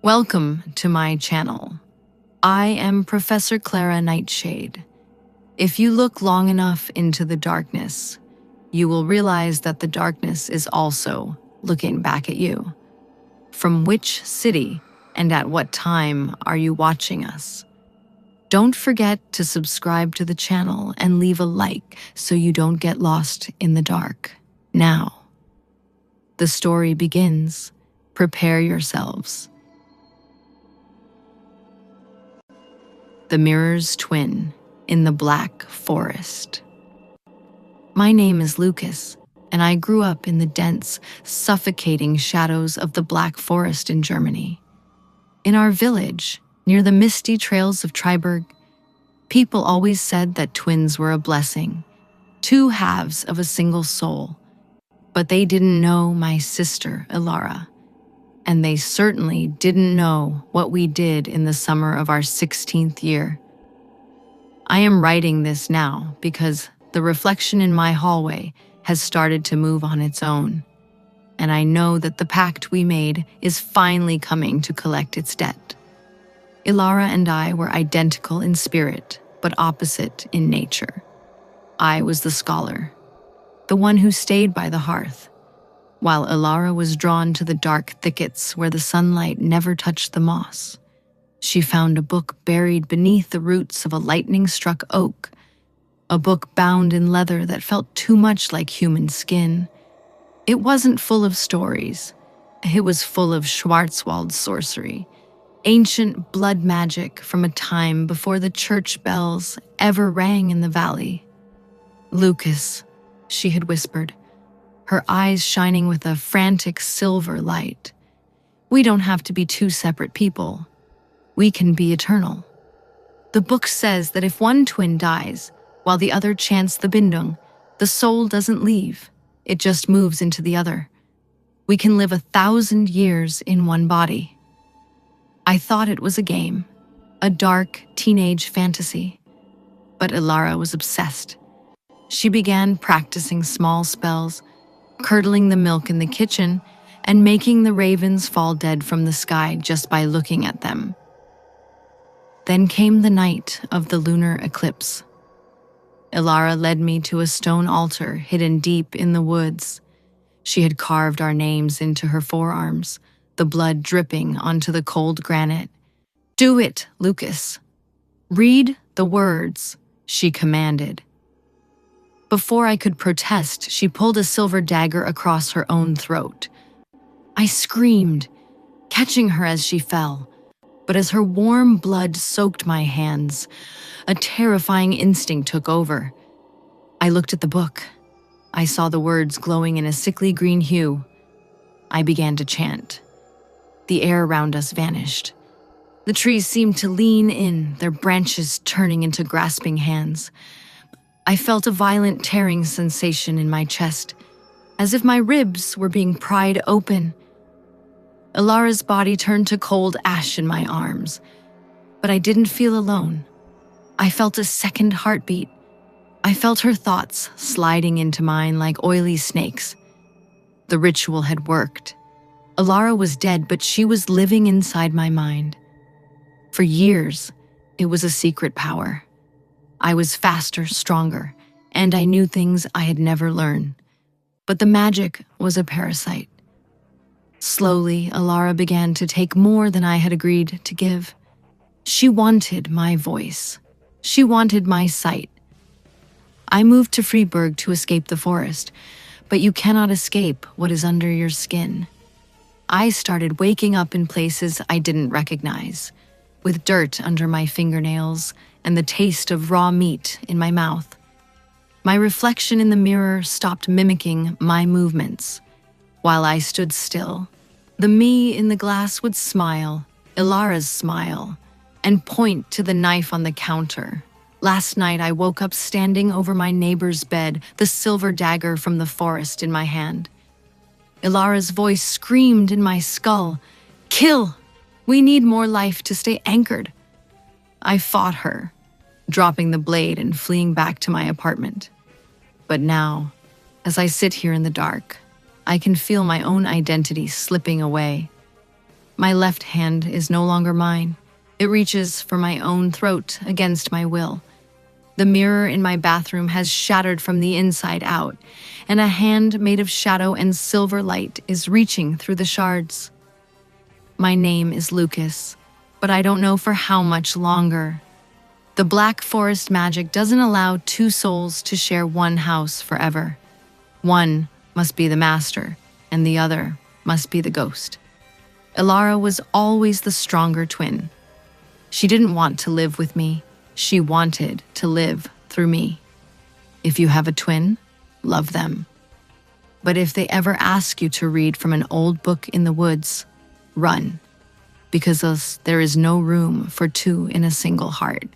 Welcome to my channel. I am Professor Clara Nightshade. If you look long enough into the darkness, you will realize that the darkness is also looking back at you. From which city and at what time are you watching us? Don't forget to subscribe to the channel and leave a like so you don't get lost in the dark. Now, the story begins. Prepare yourselves. The Mirror's Twin in the Black Forest. My name is Lucas, and I grew up in the dense, suffocating shadows of the Black Forest in Germany. In our village, near the misty trails of Triberg, people always said that twins were a blessing, two halves of a single soul. But they didn't know my sister, Ilara. And they certainly didn't know what we did in the summer of our 16th year. I am writing this now because the reflection in my hallway has started to move on its own, and I know that the pact we made is finally coming to collect its debt. Ilara and I were identical in spirit, but opposite in nature. I was the scholar, the one who stayed by the hearth, while Ilara was drawn to the dark thickets where the sunlight never touched the moss. She found a book buried beneath the roots of a lightning-struck oak, a book bound in leather that felt too much like human skin. It wasn't full of stories. It was full of Schwarzwald sorcery, ancient blood magic from a time before the church bells ever rang in the valley. "Lucas," she had whispered, her eyes shining with a frantic silver light. "We don't have to be two separate people. We can be eternal. The book says that if one twin dies, while the other chants the Bindung, the soul doesn't leave. It just moves into the other. We can live 1,000 years in one body." I thought it was a game, a dark teenage fantasy. But Ilara was obsessed. She began practicing small spells, curdling the milk in the kitchen, and making the ravens fall dead from the sky just by looking at them. Then came the night of the lunar eclipse. Ilara led me to a stone altar hidden deep in the woods. She had carved our names into her forearms, the blood dripping onto the cold granite. "Do it, Lucas. Read the words," she commanded. Before I could protest, she pulled a silver dagger across her own throat. I screamed, catching her as she fell, but as her warm blood soaked my hands, a terrifying instinct took over. I looked at the book. I saw the words glowing in a sickly green hue. I began to chant. The air around us vanished. The trees seemed to lean in, their branches turning into grasping hands. I felt a violent tearing sensation in my chest, as if my ribs were being pried open. Ilara's body turned to cold ash in my arms, but I didn't feel alone. I felt a second heartbeat. I felt her thoughts sliding into mine like oily snakes. The ritual had worked. Ilara was dead, but she was living inside my mind. For years, it was a secret power. I was faster, stronger, and I knew things I had never learned. But the magic was a parasite. Slowly, Ilara began to take more than I had agreed to give. She wanted my voice. She wanted my sight. I moved to Freiburg to escape the forest, but you cannot escape what is under your skin. I started waking up in places I didn't recognize, with dirt under my fingernails and the taste of raw meat in my mouth. My reflection in the mirror stopped mimicking my movements. While I stood still, the me in the glass would smile, Ilara's smile, and point to the knife on the counter. Last night I woke up standing over my neighbor's bed, the silver dagger from the forest in my hand. Ilara's voice screamed in my skull, "Kill! We need more life to stay anchored." I fought her, dropping the blade and fleeing back to my apartment. But now, as I sit here in the dark, I can feel my own identity slipping away. My left hand is no longer mine. It reaches for my own throat against my will. The mirror in my bathroom has shattered from the inside out, and a hand made of shadow and silver light is reaching through the shards. My name is Lucas, but I don't know for how much longer. The Black Forest magic doesn't allow two souls to share one house forever. One must be the master, and the other must be the ghost. Ilara was always the stronger twin. She didn't want to live with me. She wanted to live through me. If you have a twin, love them. But if they ever ask you to read from an old book in the woods, run. Because else there is no room for two in a single heart.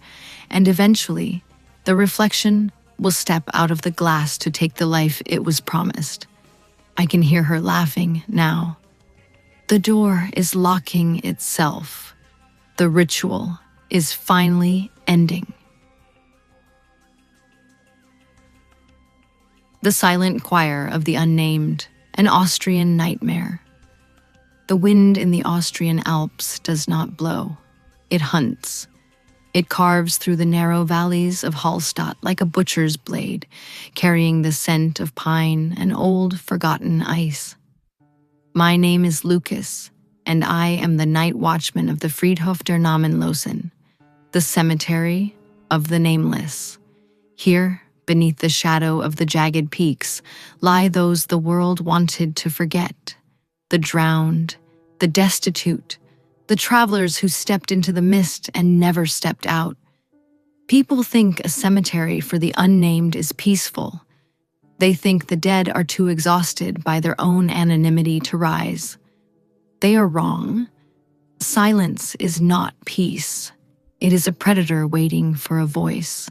And eventually, the reflection will step out of the glass to take the life it was promised. I can hear her laughing now. The door is locking itself. The ritual is finally ending. The Silent Choir of the Unnamed, an Austrian nightmare. The wind in the Austrian Alps does not blow. It hunts. It carves through the narrow valleys of Hallstatt like a butcher's blade, carrying the scent of pine and old, forgotten ice. My name is Lucas, and I am the night watchman of the Friedhof der Namenlosen, the cemetery of the nameless. Here, beneath the shadow of the jagged peaks, lie those the world wanted to forget. The drowned, the destitute, the travelers who stepped into the mist and never stepped out. People think a cemetery for the unnamed is peaceful. They think the dead are too exhausted by their own anonymity to rise. They are wrong. Silence is not peace. It is a predator waiting for a voice.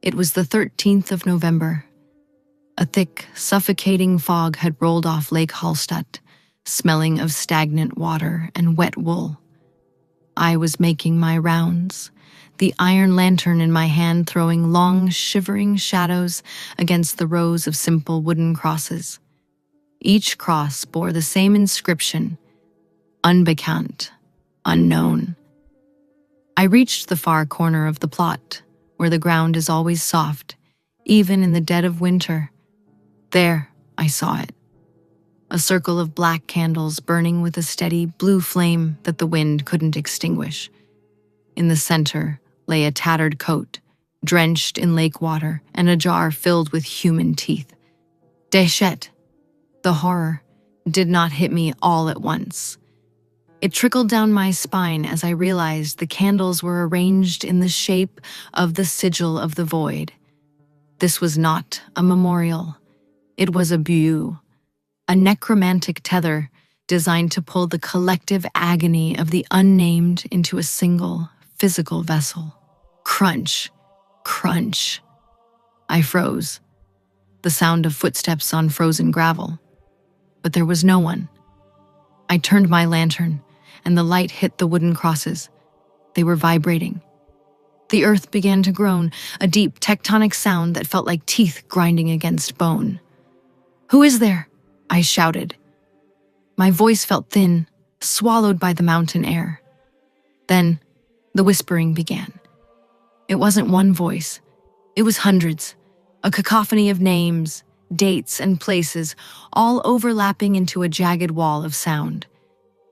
It was the 13th of November. A thick, suffocating fog had rolled off Lake Hallstatt, smelling of stagnant water and wet wool. I was making my rounds, the iron lantern in my hand throwing long, shivering shadows against the rows of simple wooden crosses. Each cross bore the same inscription, unbekannt, unknown. I reached the far corner of the plot, where the ground is always soft, even in the dead of winter. There, I saw it. A circle of black candles burning with a steady blue flame that the wind couldn't extinguish. In the center lay a tattered coat, drenched in lake water, and a jar filled with human teeth. Déchet! The horror did not hit me all at once. It trickled down my spine as I realized the candles were arranged in the shape of the sigil of the void. This was not a memorial. It was a buoy, a necromantic tether designed to pull the collective agony of the unnamed into a single, physical vessel. Crunch, crunch. I froze. The sound of footsteps on frozen gravel. But there was no one. I turned my lantern, and the light hit the wooden crosses. They were vibrating. The earth began to groan, a deep tectonic sound that felt like teeth grinding against bone. "Who is there?" I shouted. My voice felt thin, swallowed by the mountain air. Then, the whispering began. It wasn't one voice. It was hundreds, a cacophony of names, dates, and places, all overlapping into a jagged wall of sound.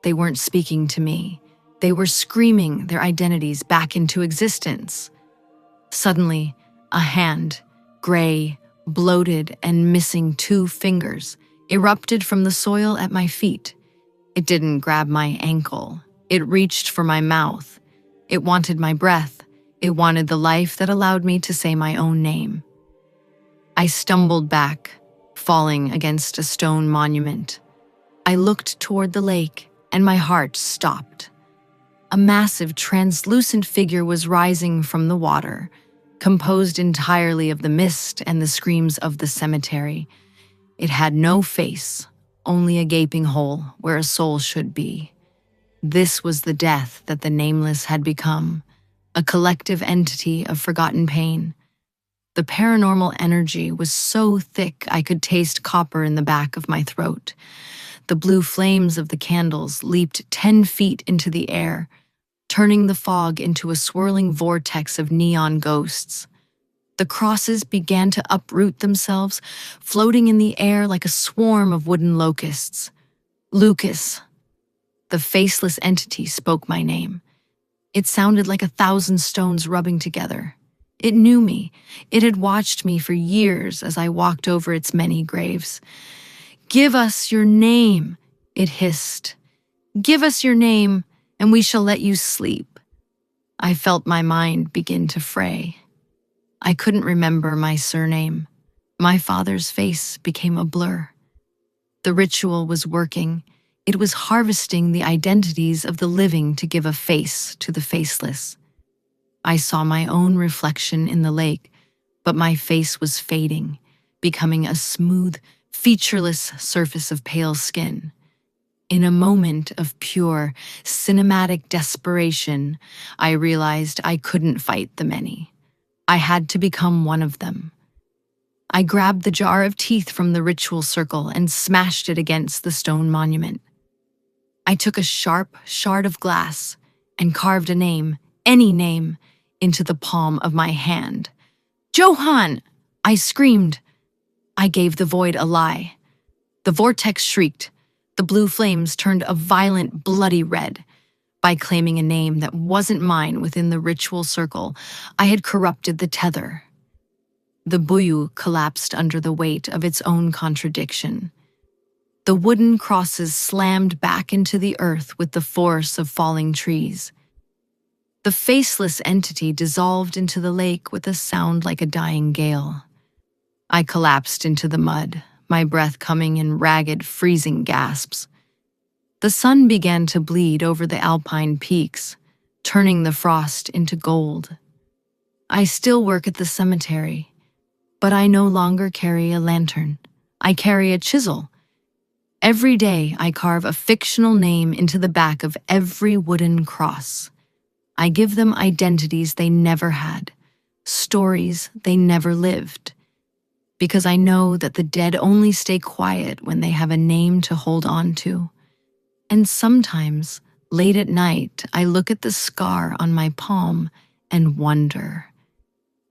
They weren't speaking to me. They were screaming their identities back into existence. Suddenly, a hand, gray, bloated, and missing 2 fingers, erupted from the soil at my feet. It didn't grab my ankle. It reached for my mouth. It wanted my breath. It wanted the life that allowed me to say my own name. I stumbled back, falling against a stone monument. I looked toward the lake, and my heart stopped. A massive, translucent figure was rising from the water, composed entirely of the mist and the screams of the cemetery. It had no face, only a gaping hole where a soul should be. This was the death that the nameless had become, a collective entity of forgotten pain. The paranormal energy was so thick I could taste copper in the back of my throat. The blue flames of the candles leaped 10 feet into the air, turning the fog into a swirling vortex of neon ghosts. The crosses began to uproot themselves, floating in the air like a swarm of wooden locusts. Lucas, the faceless entity, spoke my name. It sounded like 1,000 stones rubbing together. It knew me. It had watched me for years as I walked over its many graves. "Give us your name," it hissed. "Give us your name, and we shall let you sleep." I felt my mind begin to fray. I couldn't remember my surname. My father's face became a blur. The ritual was working. It was harvesting the identities of the living to give a face to the faceless. I saw my own reflection in the lake, but my face was fading, becoming a smooth, featureless surface of pale skin. In a moment of pure, cinematic desperation, I realized I couldn't fight the many. I had to become one of them. I grabbed the jar of teeth from the ritual circle and smashed it against the stone monument. I took a sharp shard of glass and carved a name, any name, into the palm of my hand. "Johann!" I screamed. I gave the void a lie. The vortex shrieked. The blue flames turned a violent, bloody red. By claiming a name that wasn't mine within the ritual circle, I had corrupted the tether. The buoy collapsed under the weight of its own contradiction. The wooden crosses slammed back into the earth with the force of falling trees. The faceless entity dissolved into the lake with a sound like a dying gale. I collapsed into the mud, my breath coming in ragged, freezing gasps. The sun began to bleed over the alpine peaks, turning the frost into gold. I still work at the cemetery, but I no longer carry a lantern. I carry a chisel. Every day I carve a fictional name into the back of every wooden cross. I give them identities they never had, stories they never lived, because I know that the dead only stay quiet when they have a name to hold on to. And sometimes, late at night, I look at the scar on my palm and wonder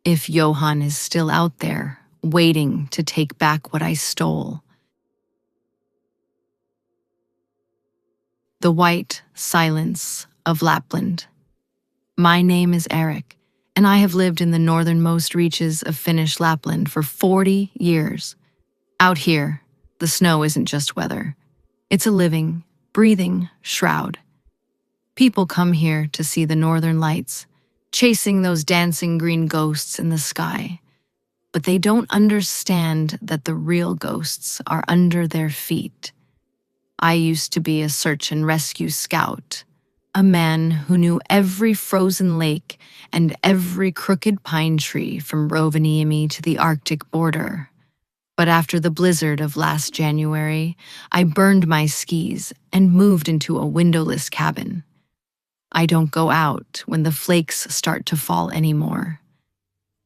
if Johann is still out there, waiting to take back what I stole. The white silence of Lapland. My name is Eric, and I have lived in the northernmost reaches of Finnish Lapland for 40 years. Out here, the snow isn't just weather. It's a living, breathing shroud. People come here to see the northern lights, chasing those dancing green ghosts in the sky. But they don't understand that the real ghosts are under their feet. I used to be a search and rescue scout, a man who knew every frozen lake and every crooked pine tree from Rovaniemi to the Arctic border. But after the blizzard of last January, I burned my skis and moved into a windowless cabin. I don't go out when the flakes start to fall anymore,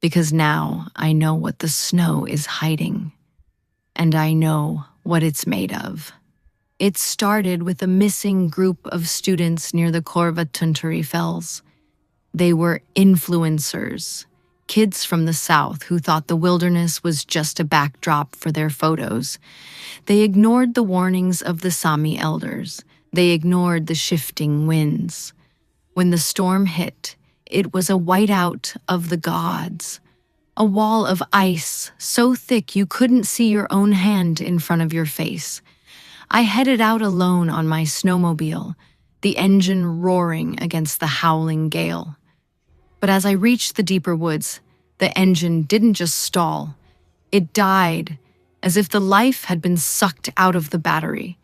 because now I know what the snow is hiding, and I know what it's made of. It started with a missing group of students near the Korvatunturi Fells. They were influencers, kids from the South who thought the wilderness was just a backdrop for their photos. They ignored the warnings of the Sami elders. They ignored the shifting winds. When the storm hit, it was a whiteout of the gods, a wall of ice so thick you couldn't see your own hand in front of your face. I headed out alone on my snowmobile, the engine roaring against the howling gale. But as I reached the deeper woods, the engine didn't just stall. It died, as if the life had been sucked out of the battery.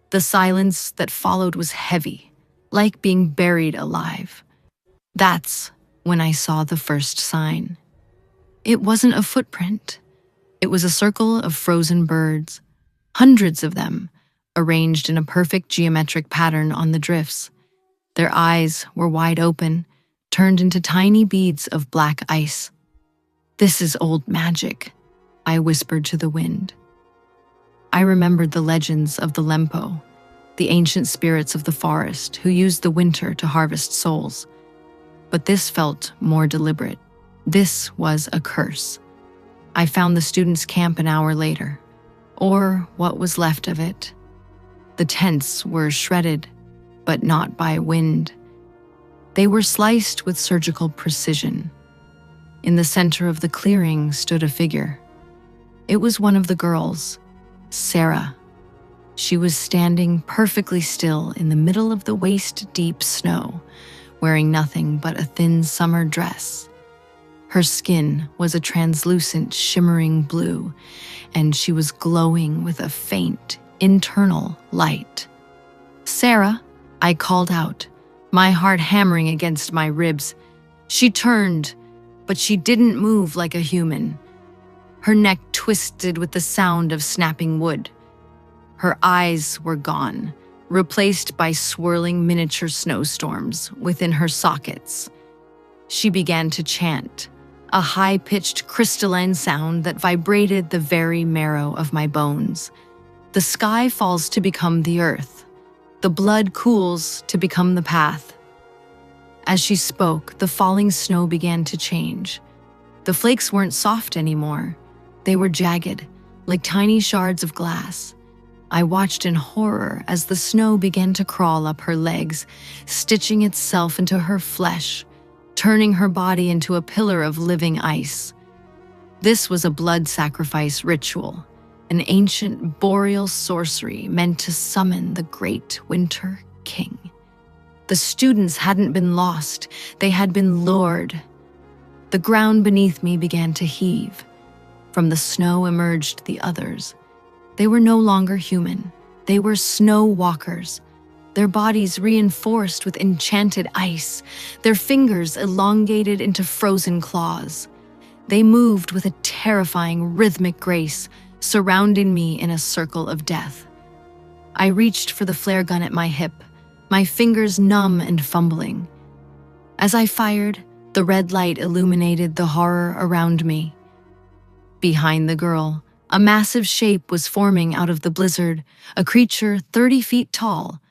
The silence that followed was heavy, like being buried alive. That's when I saw the first sign. It wasn't a footprint. It was a circle of frozen birds, hundreds of them, arranged in a perfect geometric pattern on the drifts. Their eyes were wide open, turned into tiny beads of black ice. "This is old magic," I whispered to the wind. I remembered the legends of the Lempo, the ancient spirits of the forest who used the winter to harvest souls. But this felt more deliberate. This was a curse. I found the students' camp an hour later, or what was left of it. The tents were shredded, but not by wind. They were sliced with surgical precision. In the center of the clearing stood a figure. It was one of the girls, Sarah. She was standing perfectly still in the middle of the waist-deep snow, wearing nothing but a thin summer dress. Her skin was a translucent, shimmering blue, and she was glowing with a faint, internal light. "Sarah," I called out, my heart hammering against my ribs. She turned, but she didn't move like a human. Her neck twisted with the sound of snapping wood. Her eyes were gone, replaced by swirling miniature snowstorms within her sockets. She began to chant, a high-pitched crystalline sound that vibrated the very marrow of my bones. The sky falls to become the earth. The blood cools to become the path. As she spoke, the falling snow began to change. The flakes weren't soft anymore. They were jagged, like tiny shards of glass. I watched in horror as the snow began to crawl up her legs, stitching itself into her flesh, turning her body into a pillar of living ice. This was a blood sacrifice ritual, an ancient boreal sorcery meant to summon the great winter king. The students hadn't been lost, they had been lured. The ground beneath me began to heave. From the snow emerged the others. They were no longer human. They were snow walkers, their bodies reinforced with enchanted ice, their fingers elongated into frozen claws. They moved with a terrifying rhythmic grace, surrounding me in a circle of death. I reached for the flare gun at my hip, my fingers numb and fumbling. As I fired, the red light illuminated the horror around me. Behind the girl, a massive shape was forming out of the blizzard, a creature 30 feet tall,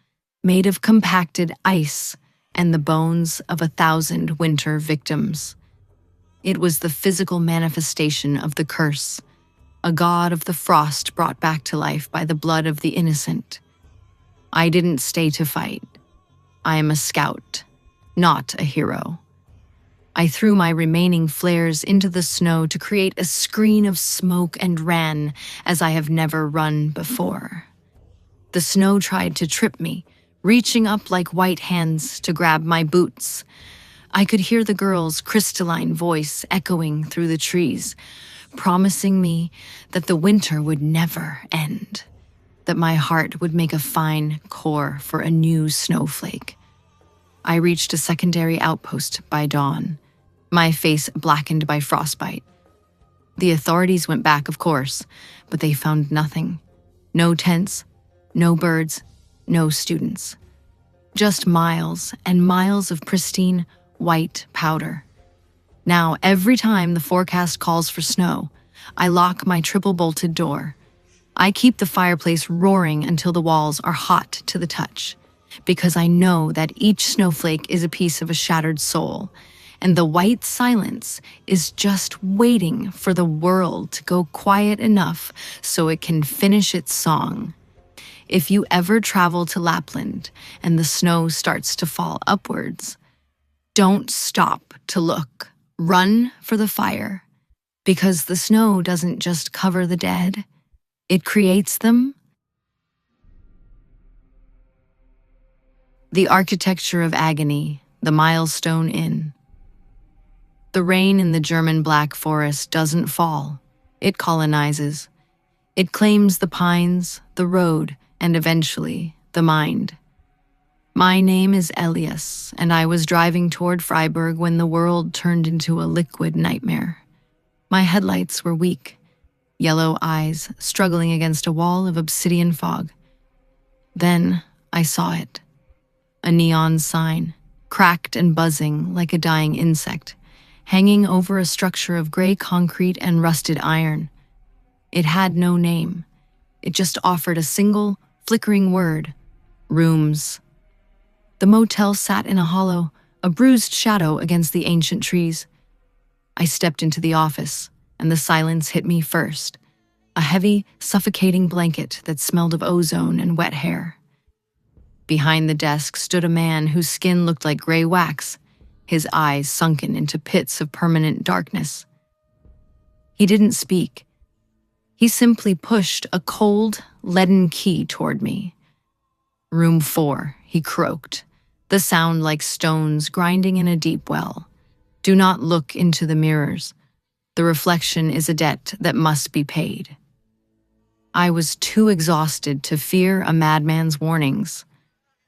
made of compacted ice and the bones of 1,000 winter victims. It was the physical manifestation of the curse, a god of the frost brought back to life by the blood of the innocent. I didn't stay to fight. I am a scout, not a hero. I threw my remaining flares into the snow to create a screen of smoke and ran as I have never run before. The snow tried to trip me, reaching up like white hands to grab my boots. I could hear the girl's crystalline voice echoing through the trees, promising me that the winter would never end, that my heart would make a fine core for a new snowflake. I reached a secondary outpost by dawn, my face blackened by frostbite. The authorities went back, of course, but they found nothing. No tents, no birds, no students. Just miles and miles of pristine, white powder. Now, every time the forecast calls for snow, I lock my triple-bolted door. I keep the fireplace roaring until the walls are hot to the touch, because I know that each snowflake is a piece of a shattered soul, and the white silence is just waiting for the world to go quiet enough so it can finish its song. If you ever travel to Lapland and the snow starts to fall upwards, don't stop to look. Run for the fire, because the snow doesn't just cover the dead, it creates them. The architecture of agony, the Milestone Inn. The rain in the German Black Forest doesn't fall, it colonizes. It claims the pines, the road, and eventually, the mind. My name is Elias, and I was driving toward Freiburg when the world turned into a liquid nightmare. My headlights were weak, yellow eyes struggling against a wall of obsidian fog. Then I saw it. A neon sign, cracked and buzzing like a dying insect, hanging over a structure of gray concrete and rusted iron. It had no name. It just offered a single, flickering word: rooms. The motel sat in a hollow, a bruised shadow against the ancient trees. I stepped into the office, and the silence hit me first. A heavy, suffocating blanket that smelled of ozone and wet hair. Behind the desk stood a man whose skin looked like gray wax, his eyes sunken into pits of permanent darkness. He didn't speak. He simply pushed a cold, leaden key toward me. "Room 4, he croaked, the sound like stones grinding in a deep well. "Do not look into the mirrors. The reflection is a debt that must be paid." I was too exhausted to fear a madman's warnings.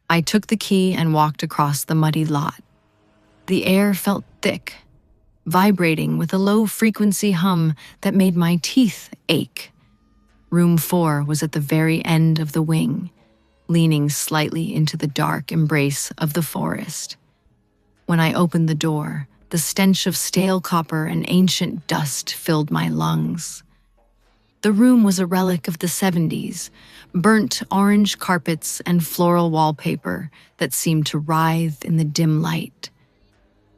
I took the key and walked across the muddy lot. The air felt thick, vibrating with a low-frequency hum that made my teeth ache. Room 4 was at the very end of the wing, leaning slightly into the dark embrace of the forest. When I opened the door, the stench of stale copper and ancient dust filled my lungs. The room was a relic of the 70s, burnt orange carpets and floral wallpaper that seemed to writhe in the dim light.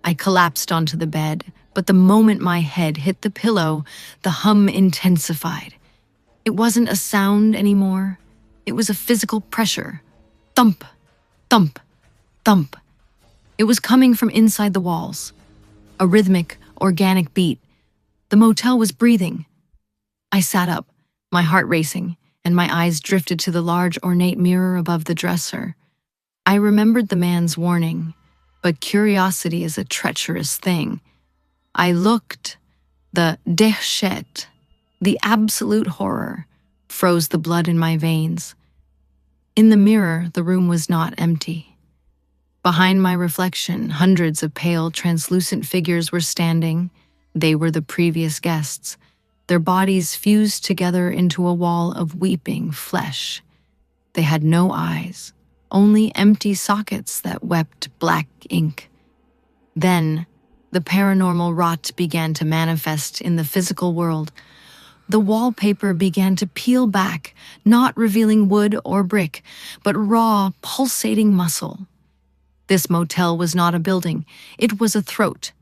I collapsed onto the bed, but the moment my head hit the pillow, the hum intensified. It wasn't a sound anymore. It was a physical pressure. Thump, thump, thump. It was coming from inside the walls. A rhythmic, organic beat. The motel was breathing. I sat up, my heart racing, and my eyes drifted to the large, ornate mirror above the dresser. I remembered the man's warning, but curiosity is a treacherous thing. I looked. The dehshet, the absolute horror, froze the blood in my veins. In the mirror, the room was not empty. Behind my reflection, hundreds of pale, translucent figures were standing. They were the previous guests, their bodies fused together into a wall of weeping flesh. They had no eyes, only empty sockets that wept black ink. Then, the paranormal rot began to manifest in the physical world. The wallpaper began to peel back, not revealing wood or brick, but raw, pulsating muscle. This motel was not a building, it was a throat.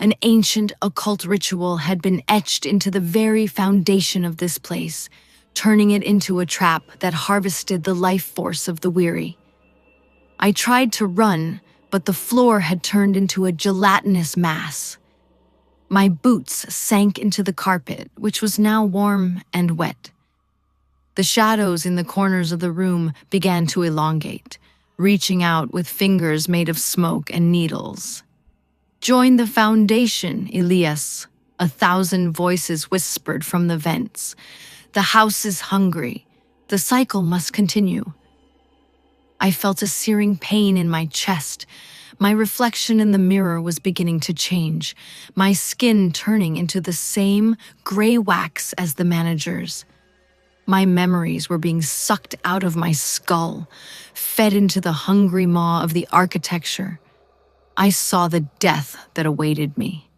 An ancient occult ritual had been etched into the very foundation of this place, turning it into a trap that harvested the life force of the weary. I tried to run, but the floor had turned into a gelatinous mass. My boots sank into the carpet, which was now warm and wet. The shadows in the corners of the room began to elongate, reaching out with fingers made of smoke and needles. "Join the foundation, Elias," 1,000 voices whispered from the vents. "The house is hungry. The cycle must continue." I felt a searing pain in my chest. My reflection in the mirror was beginning to change, my skin turning into the same gray wax as the manager's. My memories were being sucked out of my skull, fed into the hungry maw of the architecture. I saw the death that awaited me.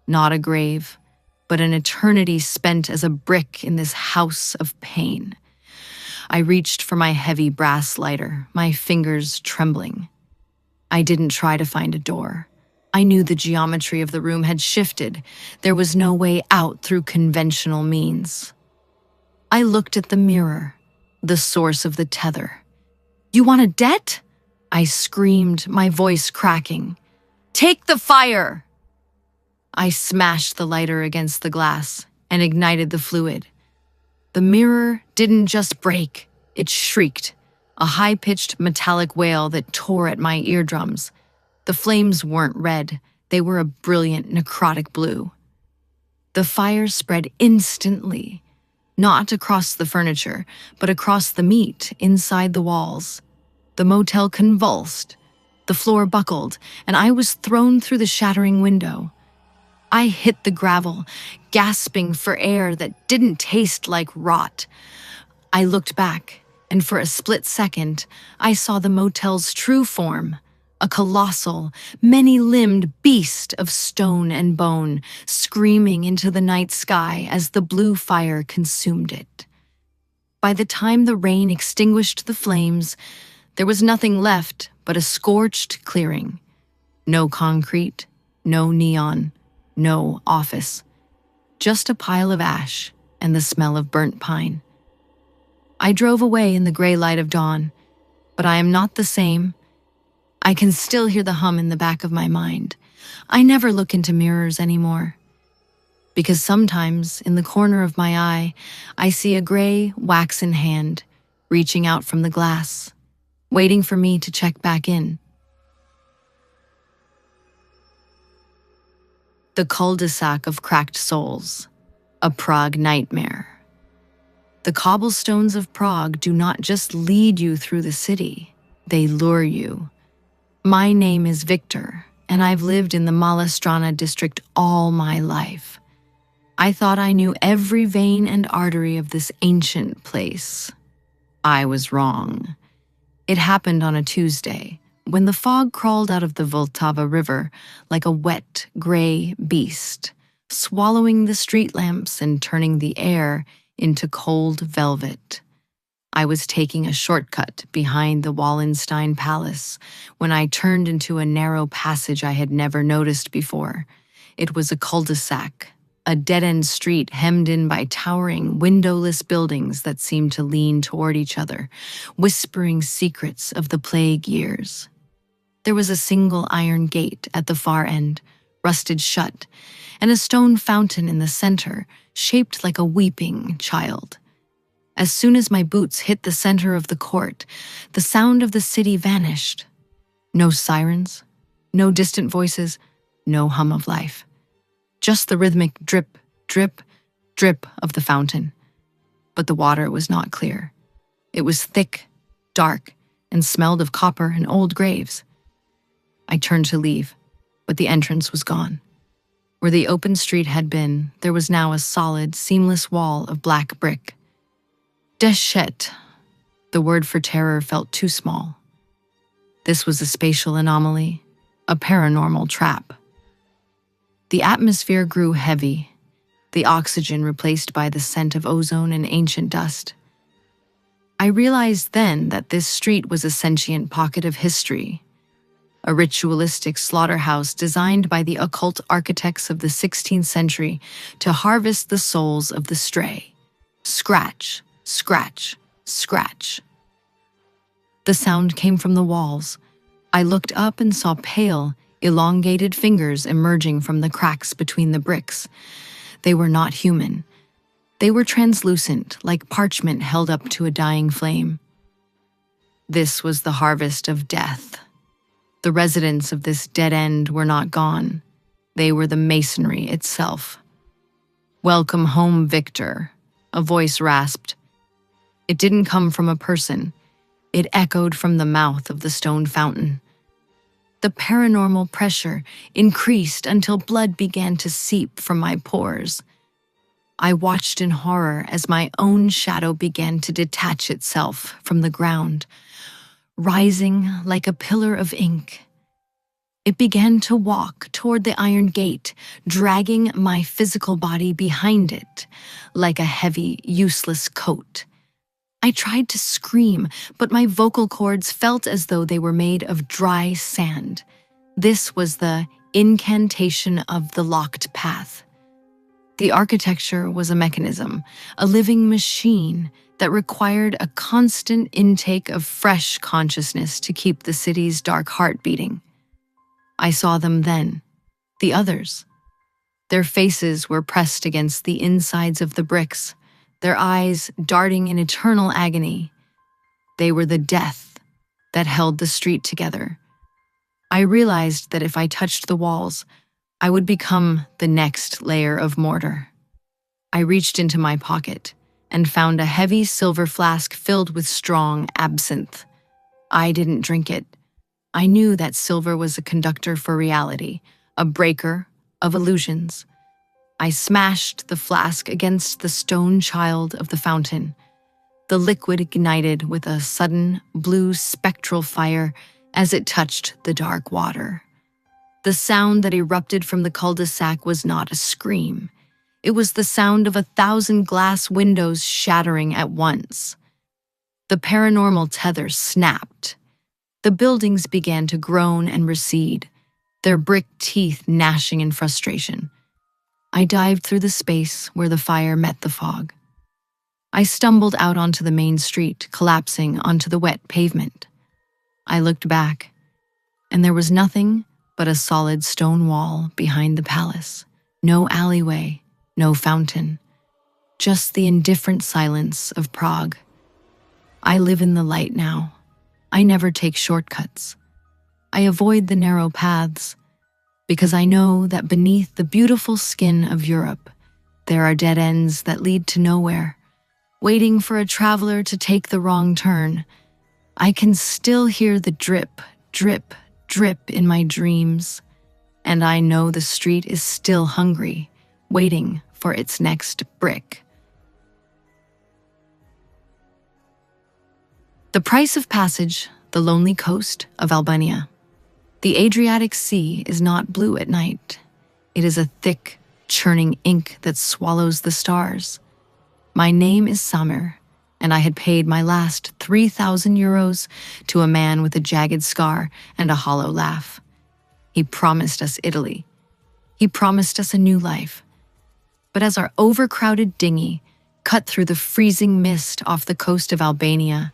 Not a grave, but an eternity spent as a brick in this house of pain. I reached for my heavy brass lighter, my fingers trembling. I didn't try to find a door. I knew the geometry of the room had shifted. There was no way out through conventional means. I looked at the mirror, the source of the tether. "You want a debt?" I screamed, my voice cracking. "Take the fire!" I smashed the lighter against the glass and ignited the fluid. The mirror didn't just break, it shrieked, a high-pitched metallic wail that tore at my eardrums. The flames weren't red, they were a brilliant necrotic blue. The fire spread instantly, not across the furniture, but across the meat inside the walls. The motel convulsed, the floor buckled, and I was thrown through the shattering window. I hit the gravel, gasping for air that didn't taste like rot. I looked back, and for a split second, I saw the motel's true form, a colossal, many-limbed beast of stone and bone, screaming into the night sky as the blue fire consumed it. By the time the rain extinguished the flames, there was nothing left but a scorched clearing. No concrete, no neon, no office. Just a pile of ash and the smell of burnt pine. I drove away in the gray light of dawn, but I am not the same. I can still hear the hum in the back of my mind. I never look into mirrors anymore. Because sometimes, in the corner of my eye, I see a gray, waxen hand reaching out from the glass, waiting for me to check back in. The cul-de-sac of cracked souls, a Prague nightmare. The cobblestones of Prague do not just lead you through the city, they lure you. My name is Victor, and I've lived in the Malá district all my life. I thought I knew every vein and artery of this ancient place. I was wrong. It happened on a Tuesday, when the fog crawled out of the Vltava River like a wet, gray beast, swallowing the street lamps and turning the air into cold velvet. I was taking a shortcut behind the Wallenstein Palace when I turned into a narrow passage I had never noticed before. It was a cul-de-sac, a dead-end street hemmed in by towering, windowless buildings that seemed to lean toward each other, whispering secrets of the plague years. There was a single iron gate at the far end, rusted shut, and a stone fountain in the center, shaped like a weeping child. As soon as my boots hit the center of the court, the sound of the city vanished. No sirens, no distant voices, no hum of life. Just the rhythmic drip, drip, drip of the fountain. But the water was not clear. It was thick, dark, and smelled of copper and old graves. I turned to leave, but the entrance was gone. Where the open street had been, there was now a solid, seamless wall of black brick. Déchet. The word for terror felt too small. This was a spatial anomaly, a paranormal trap. The atmosphere grew heavy, the oxygen replaced by the scent of ozone and ancient dust. I realized then that this street was a sentient pocket of history, a ritualistic slaughterhouse designed by the occult architects of the 16th century to harvest the souls of the stray. Scratch, scratch, scratch. The sound came from the walls. I looked up and saw pale, elongated fingers emerging from the cracks between the bricks. They were not human. They were translucent, like parchment held up to a dying flame. This was the harvest of death. The residents of this dead end were not gone. They were the masonry itself. "Welcome home, Victor," a voice rasped. It didn't come from a person. It echoed from the mouth of the stone fountain. The paranormal pressure increased until blood began to seep from my pores. I watched in horror as my own shadow began to detach itself from the ground, rising like a pillar of ink. It began to walk toward the iron gate, dragging my physical body behind it, like a heavy, useless coat. I tried to scream, but my vocal cords felt as though they were made of dry sand. This was the incantation of the locked path. The architecture was a mechanism, a living machine that required a constant intake of fresh consciousness to keep the city's dark heart beating. I saw them then, the others. Their faces were pressed against the insides of the bricks, their eyes darting in eternal agony. They were the death that held the street together. I realized that if I touched the walls, I would become the next layer of mortar. I reached into my pocket and found a heavy silver flask filled with strong absinthe. I didn't drink it. I knew that silver was a conductor for reality, a breaker of illusions. I smashed the flask against the stone child of the fountain. The liquid ignited with a sudden blue spectral fire as it touched the dark water. The sound that erupted from the cul-de-sac was not a scream. It was the sound of 1,000 glass windows shattering at once. The paranormal tether snapped. The buildings began to groan and recede, their brick teeth gnashing in frustration. I dived through the space where the fire met the fog. I stumbled out onto the main street, collapsing onto the wet pavement. I looked back, and there was nothing but a solid stone wall behind the palace. No alleyway, no fountain, just the indifferent silence of Prague. I live in the light now. I never take shortcuts. I avoid the narrow paths because I know that beneath the beautiful skin of Europe, there are dead ends that lead to nowhere, waiting for a traveler to take the wrong turn. I can still hear the drip, drip, drip in my dreams, and I know the street is still hungry, waiting for its next brick. The price of passage, the lonely coast of Albania. The Adriatic Sea is not blue at night. It is a thick, churning ink that swallows the stars. My name is Samir, and I had paid my last 3,000 euros to a man with a jagged scar and a hollow laugh. He promised us Italy. He promised us a new life. But as our overcrowded dinghy cut through the freezing mist off the coast of Albania,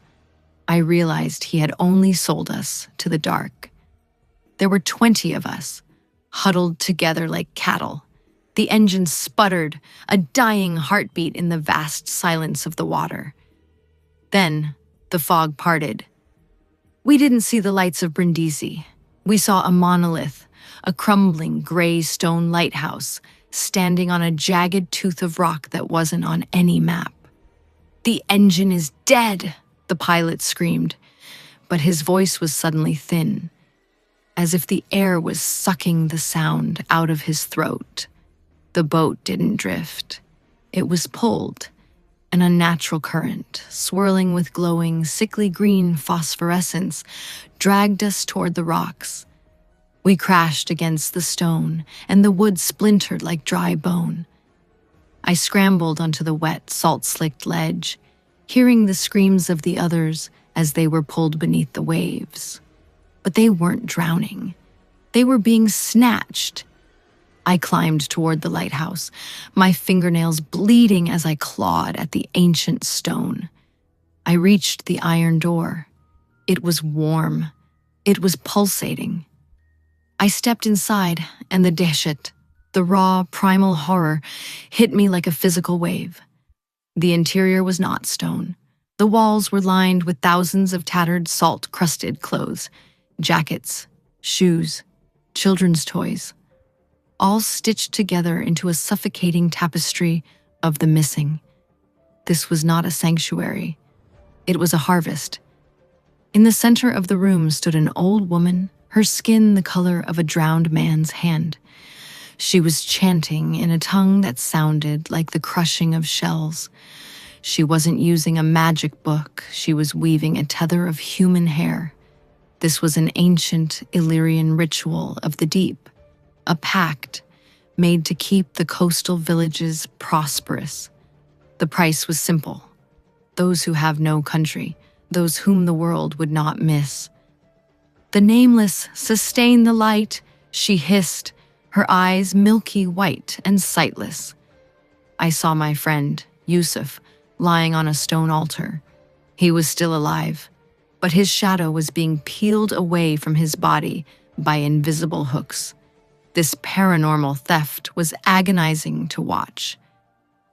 I realized he had only sold us to the dark. There were 20 of us, huddled together like cattle. The engine sputtered, a dying heartbeat in the vast silence of the water. Then, the fog parted. We didn't see the lights of Brindisi. We saw a monolith, a crumbling gray stone lighthouse, standing on a jagged tooth of rock that wasn't on any map. "The engine is dead!" the pilot screamed, but his voice was suddenly thin, as if the air was sucking the sound out of his throat. The boat didn't drift. It was pulled, an unnatural current, swirling with glowing, sickly green phosphorescence, dragged us toward the rocks. We crashed against the stone, and the wood splintered like dry bone. I scrambled onto the wet, salt-slicked ledge, hearing the screams of the others as they were pulled beneath the waves. But they weren't drowning. They were being snatched. I climbed toward the lighthouse, my fingernails bleeding as I clawed at the ancient stone. I reached the iron door. It was warm. It was pulsating. I stepped inside, and the dehshet, the raw, primal horror, hit me like a physical wave. The interior was not stone. The walls were lined with thousands of tattered, salt-crusted clothes, jackets, shoes, children's toys, all stitched together into a suffocating tapestry of the missing. This was not a sanctuary. It was a harvest. In the center of the room stood an old woman, her skin the color of a drowned man's hand. She was chanting in a tongue that sounded like the crushing of shells. She wasn't using a magic book. She was weaving a tether of human hair. This was an ancient Illyrian ritual of the deep, a pact made to keep the coastal villages prosperous. The price was simple. Those who have no country, those whom the world would not miss. "The nameless sustain the light," she hissed, her eyes milky white and sightless. I saw my friend, Yusuf, lying on a stone altar. He was still alive, but his shadow was being peeled away from his body by invisible hooks. This paranormal theft was agonizing to watch.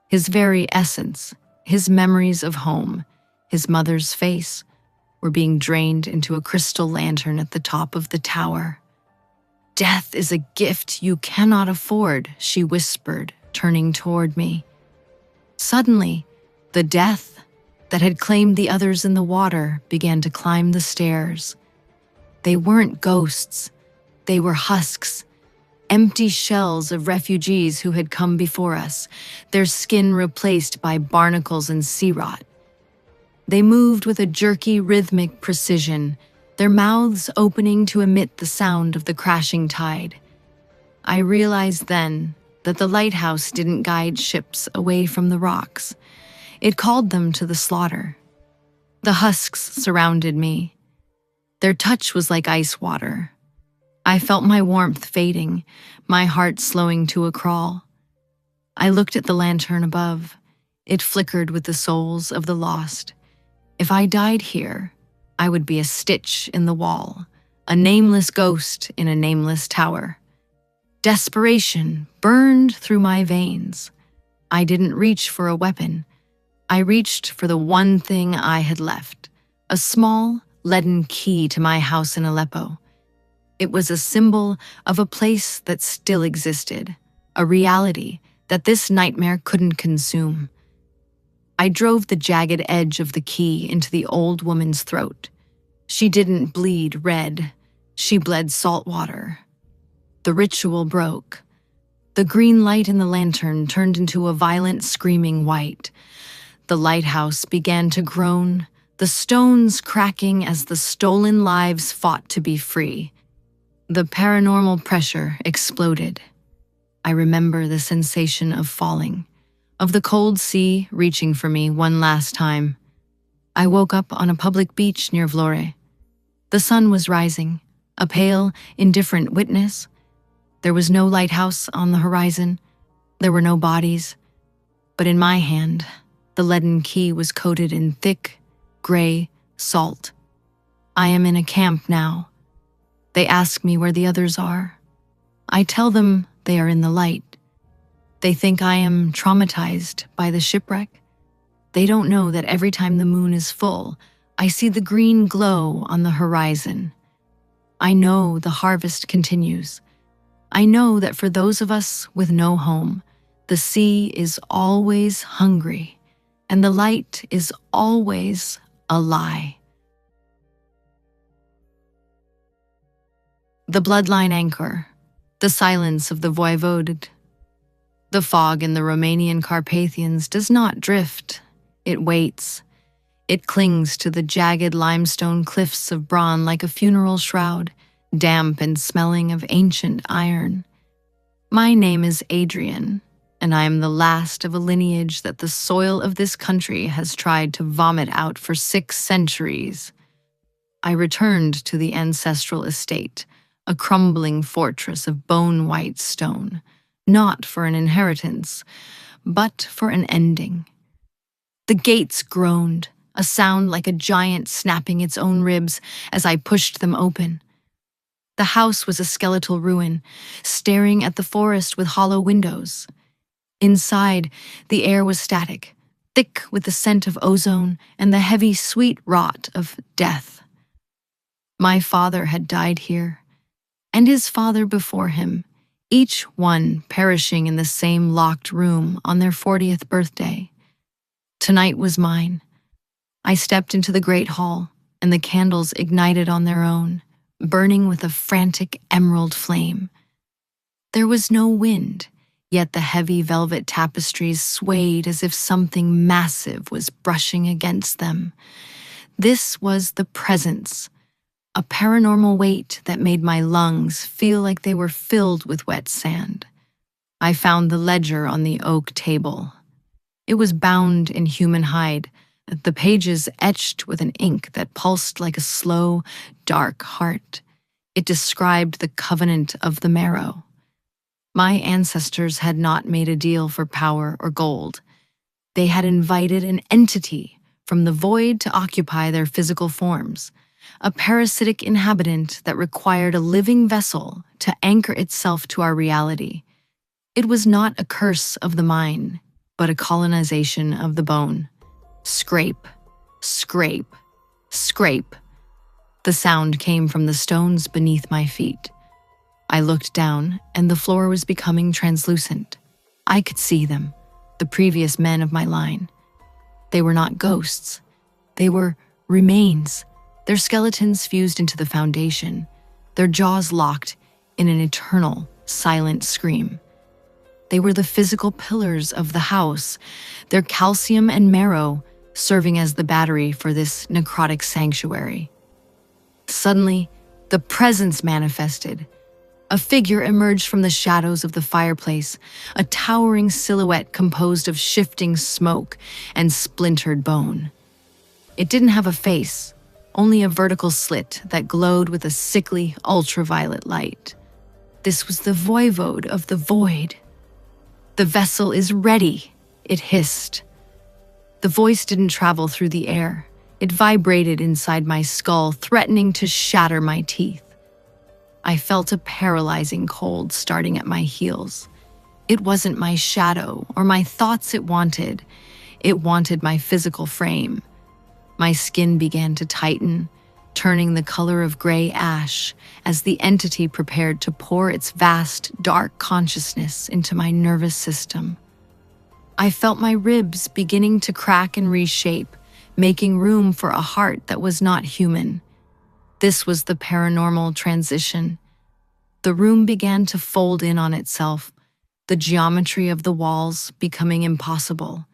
His very essence, his memories of home, his mother's face, were being drained into a crystal lantern at the top of the tower. "Death is a gift you cannot afford," she whispered, turning toward me. Suddenly, the death that had claimed the others in the water began to climb the stairs. They weren't ghosts. They were husks, empty shells of refugees who had come before us, their skin replaced by barnacles and sea rot. They moved with a jerky, rhythmic precision, their mouths opening to emit the sound of the crashing tide. I realized then that the lighthouse didn't guide ships away from the rocks. It called them to the slaughter. The husks surrounded me. Their touch was like ice water. I felt my warmth fading, my heart slowing to a crawl. I looked at the lantern above. It flickered with the souls of the lost. If I died here, I would be a stitch in the wall, a nameless ghost in a nameless tower. Desperation burned through my veins. I didn't reach for a weapon. I reached for the one thing I had left, a small, leaden key to my house in Aleppo. It was a symbol of a place that still existed, a reality that this nightmare couldn't consume. I drove the jagged edge of the key into the old woman's throat. She didn't bleed red. She bled salt water. The ritual broke. The green light in the lantern turned into a violent screaming white. The lighthouse began to groan, the stones cracking as the stolen lives fought to be free. The paranormal pressure exploded. I remember the sensation of falling, of the cold sea reaching for me one last time. I woke up on a public beach near Vlore. The sun was rising, a pale, indifferent witness. There was no lighthouse on the horizon. There were no bodies. But in my hand, the leaden key was coated in thick, gray salt. I am in a camp now. They ask me where the others are. I tell them they are in the light. They think I am traumatized by the shipwreck. They don't know that every time the moon is full, I see the green glow on the horizon. I know the harvest continues. I know that for those of us with no home, the sea is always hungry, and the light is always a lie. The bloodline anchor, the silence of the voivode. The fog in the Romanian Carpathians does not drift. It waits. It clings to the jagged limestone cliffs of Braun like a funeral shroud, damp and smelling of ancient iron. My name is Adrian, and I am the last of a lineage that the soil of this country has tried to vomit out for 6 centuries. I returned to the ancestral estate, a crumbling fortress of bone-white stone, not for an inheritance, but for an ending. The gates groaned, a sound like a giant snapping its own ribs as I pushed them open. The house was a skeletal ruin, staring at the forest with hollow windows. Inside, the air was static, thick with the scent of ozone and the heavy, sweet rot of death. My father had died here, and his father before him, each one perishing in the same locked room on their 40th birthday. Tonight was mine. I stepped into the great hall, and the candles ignited on their own, burning with a frantic emerald flame. There was no wind, yet the heavy velvet tapestries swayed as if something massive was brushing against them. This was the presence, a paranormal weight that made my lungs feel like they were filled with wet sand. I found the ledger on the oak table. It was bound in human hide, the pages etched with an ink that pulsed like a slow, dark heart. It described the covenant of the marrow. My ancestors had not made a deal for power or gold. They had invited an entity from the void to occupy their physical forms, a parasitic inhabitant that required a living vessel to anchor itself to our reality. It was not a curse of the mind, but a colonization of the bone. Scrape, scrape, scrape. The sound came from the stones beneath my feet. I looked down, and the floor was becoming translucent. I could see them, the previous men of my line. They were not ghosts. They were remains, their skeletons fused into the foundation, their jaws locked in an eternal, silent scream. They were the physical pillars of the house, their calcium and marrow serving as the battery for this necrotic sanctuary. Suddenly, the presence manifested, A figure emerged from the shadows of the fireplace, a towering silhouette composed of shifting smoke and splintered bone. It didn't have a face, only a vertical slit that glowed with a sickly, ultraviolet light. This was the voivode of the void. "The vessel is ready," it hissed. The voice didn't travel through the air. It vibrated inside my skull, threatening to shatter my teeth. I felt a paralyzing cold starting at my heels. It wasn't my shadow or my thoughts it wanted my physical frame. My skin began to tighten, turning the color of gray ash as the entity prepared to pour its vast, dark consciousness into my nervous system. I felt my ribs beginning to crack and reshape, making room for a heart that was not human. This was the paranormal transition. The room began to fold in on itself, the geometry of the walls becoming impossible.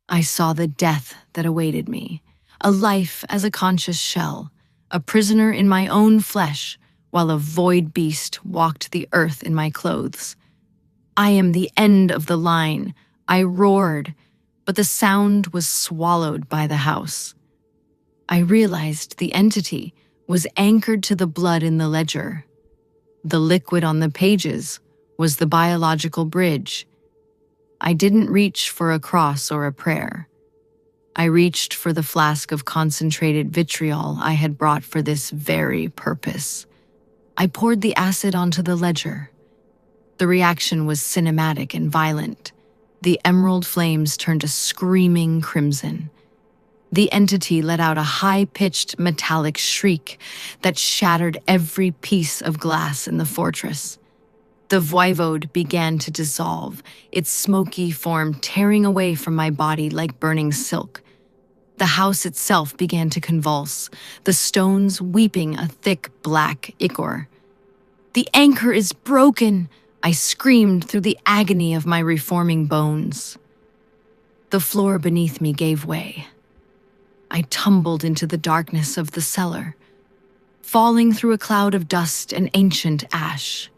I saw the death that awaited me, a life as a conscious shell, a prisoner in my own flesh, while a void beast walked the earth in my clothes. "I am the end of the line," I roared, but the sound was swallowed by the house. I realized the entity was anchored to the blood in the ledger. The liquid on the pages was the biological bridge. I didn't reach for a cross or a prayer. I reached for the flask of concentrated vitriol I had brought for this very purpose. I poured the acid onto the ledger. The reaction was cinematic and violent. The emerald flames turned a screaming crimson. The entity let out a high-pitched metallic shriek that shattered every piece of glass in the fortress. The voivode began to dissolve, its smoky form tearing away from my body like burning silk. The house itself began to convulse, the stones weeping a thick black ichor. "The anchor is broken!" I screamed through the agony of my reforming bones. The floor beneath me gave way. I tumbled into the darkness of the cellar, falling through a cloud of dust and ancient ash.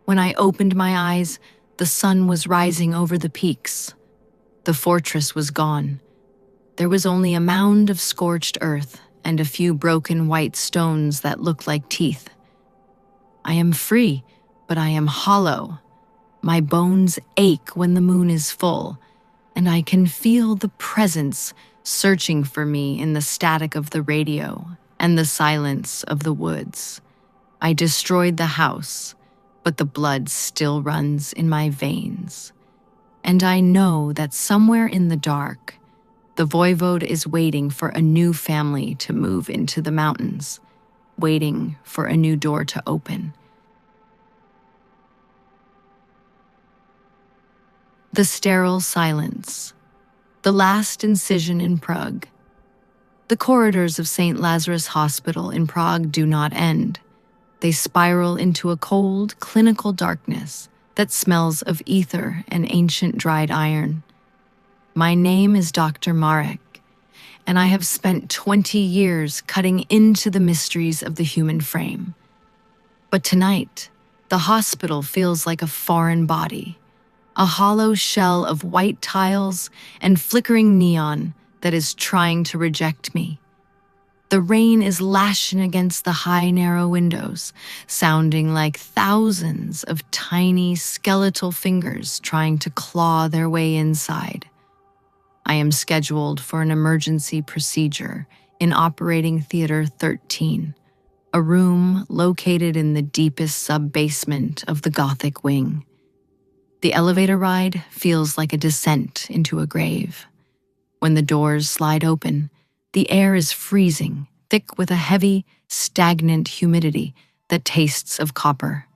When I opened my eyes, the sun was rising over the peaks. The fortress was gone. There was only a mound of scorched earth and a few broken white stones that looked like teeth. I am free, but I am hollow. My bones ache when the moon is full, and I can feel the presence searching for me in the static of the radio and the silence of the woods. I destroyed the house, but the blood still runs in my veins. And I know that somewhere in the dark, the voivode is waiting for a new family to move into the mountains, waiting for a new door to open. The sterile silence. The last incision in Prague. The corridors of St. Lazarus Hospital in Prague do not end. They spiral into a cold, clinical darkness that smells of ether and ancient dried iron. My name is Dr. Marek, and I have spent 20 years cutting into the mysteries of the human frame. But tonight, the hospital feels like a foreign body, a hollow shell of white tiles and flickering neon that is trying to reject me. The rain is lashing against the high, narrow windows, sounding like thousands of tiny, skeletal fingers trying to claw their way inside. I am scheduled for an emergency procedure in Operating Theater 13, a room located in the deepest sub-basement of the Gothic wing. The elevator ride feels like a descent into a grave. When the doors slide open, the air is freezing, thick with a heavy, stagnant humidity that tastes of copper.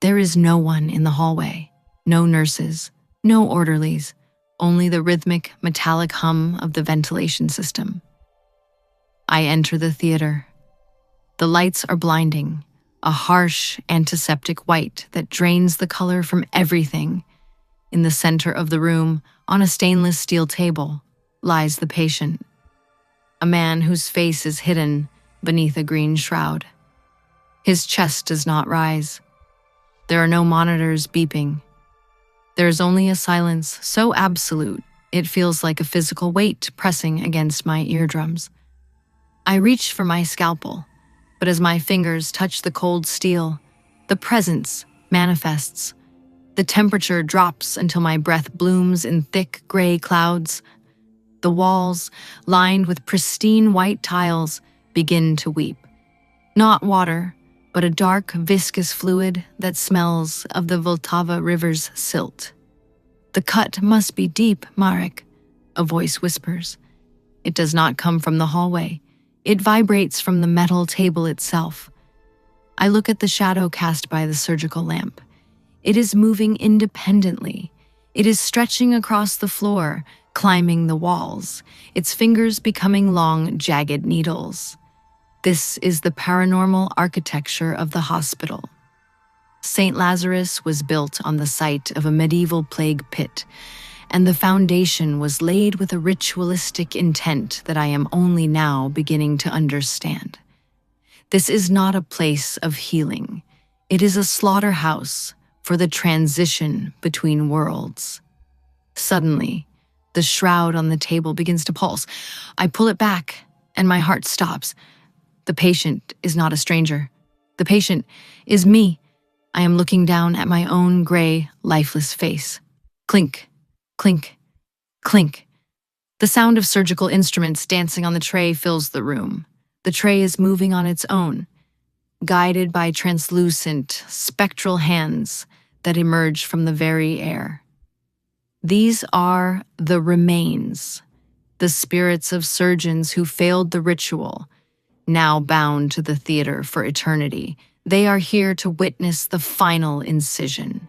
There is no one in the hallway, no nurses, no orderlies, only the rhythmic, metallic hum of the ventilation system. I enter the theater. The lights are blinding, a harsh, antiseptic white that drains the color from everything. In the center of the room, on a stainless steel table, lies the patient, a man whose face is hidden beneath a green shroud. His chest does not rise. There are no monitors beeping. There is only a silence so absolute it feels like a physical weight pressing against my eardrums. I reach for my scalpel, but as my fingers touch the cold steel, the presence manifests. The temperature drops until my breath blooms in thick gray clouds. The walls, lined with pristine white tiles, begin to weep. Not water, but a dark, viscous fluid that smells of the Vltava River's silt. "The cut must be deep, Marek," a voice whispers. It does not come from the hallway. It vibrates from the metal table itself. I look at the shadow cast by the surgical lamp. It is moving independently. It is stretching across the floor, climbing the walls, its fingers becoming long, jagged needles. This is the paranormal architecture of the hospital. St. Lazarus was built on the site of a medieval plague pit, and the foundation was laid with a ritualistic intent that I am only now beginning to understand. This is not a place of healing. It is a slaughterhouse for the transition between worlds. Suddenly, the shroud on the table begins to pulse. I pull it back, and my heart stops. The patient is not a stranger. The patient is me. I am looking down at my own gray, lifeless face. Clink, clink, clink. The sound of surgical instruments dancing on the tray fills the room. The tray is moving on its own, guided by translucent, spectral hands that emerge from the very air. These are the remains, the spirits of surgeons who failed the ritual, now bound to the theater for eternity. They are here to witness the final incision.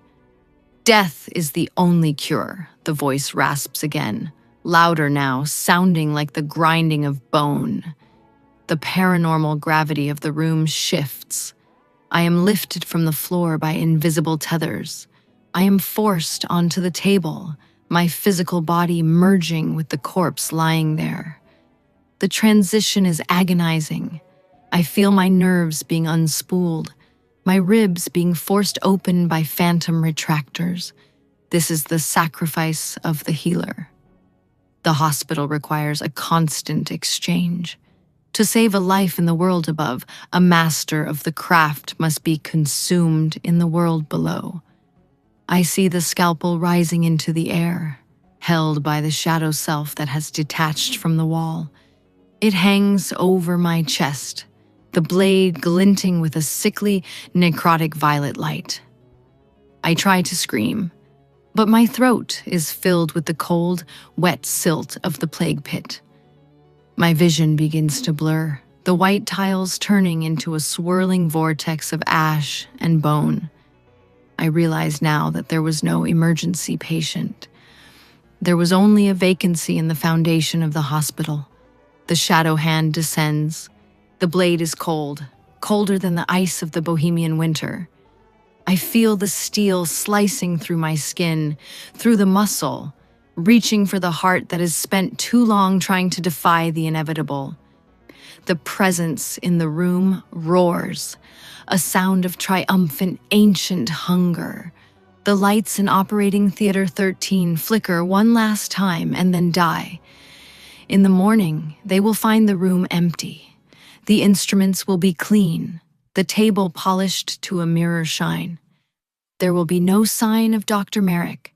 "Death is the only cure," the voice rasps again, louder now, sounding like the grinding of bone. The paranormal gravity of the room shifts. I am lifted from the floor by invisible tethers. I am forced onto the table, my physical body merging with the corpse lying there. The transition is agonizing. I feel my nerves being unspooled, my ribs being forced open by phantom retractors. This is the sacrifice of the healer. The hospital requires a constant exchange. To save a life in the world above, a master of the craft must be consumed in the world below. I see the scalpel rising into the air, held by the shadow self that has detached from the wall. It hangs over my chest, the blade glinting with a sickly, necrotic violet light. I try to scream, but my throat is filled with the cold, wet silt of the plague pit. My vision begins to blur, the white tiles turning into a swirling vortex of ash and bone. I realize now that there was no emergency patient. There was only a vacancy in the foundation of the hospital. The shadow hand descends. The blade is cold, colder than the ice of the Bohemian winter. I feel the steel slicing through my skin, through the muscle, reaching for the heart that has spent too long trying to defy the inevitable. The presence in the room roars, a sound of triumphant, ancient hunger. The lights in Operating Theater 13 flicker one last time and then die. In the morning, they will find the room empty. The instruments will be clean, the table polished to a mirror shine. There will be no sign of Dr. Merrick.